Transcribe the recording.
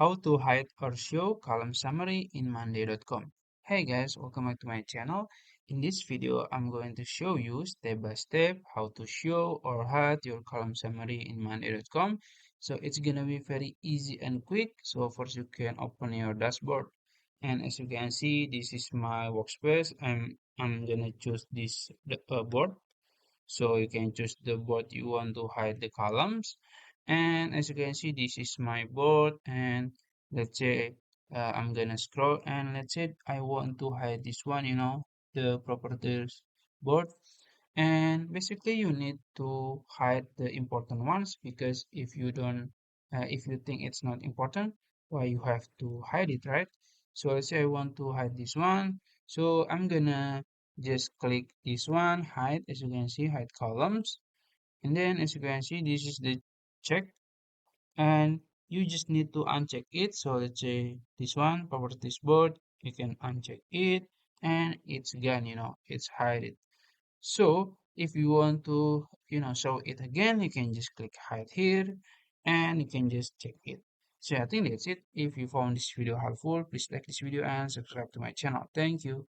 How to hide or show column summary in Monday.com. Hey guys, welcome back to my channel. In this video, I'm going to show you step by step how to show or hide your column summary in Monday.com. So it's gonna be very easy and quick. So first you can open your dashboard. And as you can see, this is my workspace. I'm gonna choose this board, so you can choose the board you want to hide the columns. And as you can see, this is my board. And let's say I'm gonna scroll, and let's say I want to hide this one, the properties board. And basically you need to hide the important ones, because if you don't if you think it's not important, why you have to hide it, right? So let's say I want to hide this one, so I'm gonna just click this one, hide. As you can see, hide columns. And then as you can see, this is the check, and you just need to uncheck it. So let's say this one, properties board, you can uncheck it, and it's gone, it's hide. So if you want to, show it again, you can just click hide here, and you can just check it. So I think that's it. If you found this video helpful, please like this video and subscribe to my channel. Thank you.